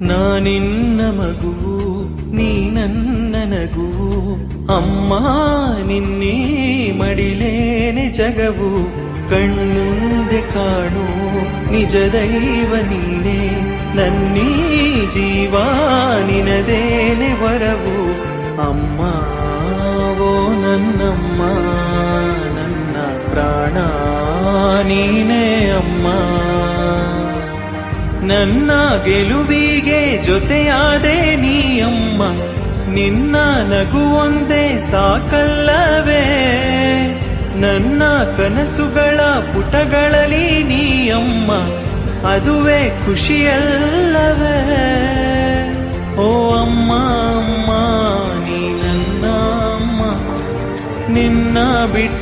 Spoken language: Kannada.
ನಾನಿನ್ನ ಮಗುವು ನೀ ನನ್ನ ನಗುವು ಅಮ್ಮ ನಿನ್ನೀ ಮಡಿಲೇನೆ ಜಗವು ಕಣ್ಣುಂದೆ ಕಾಣು ನಿಜ ದೈವ ನೀನೇ ನನ್ನೀ ಜೀವ ನಿನದೇನೆ ವರವು ಅಮ್ಮ ಓ ನನ್ನಮ್ಮ ನನ್ನ ಪ್ರಾಣ ನೀನೇ ಅಮ್ಮ ನನ್ನ ಗೆಲುವಿಗೆ ಜೊತೆಯಾದೆ ನೀ ಅಮ್ಮ ನಿನ್ನ ನಗು ಒಂದೇ ಸಾಕಲ್ಲವೇ ನನ್ನ ಕನಸುಗಳ ಪುಟಗಳಲ್ಲಿ ನೀ ಅಮ್ಮ ಅದುವೇ ಖುಷಿಯಲ್ಲವೇ ಓ ಅಮ್ಮ ಅಮ್ಮ ನೀ ನನ್ನ ಅಮ್ಮ ನಿನ್ನ ಬಿಟ್ಟು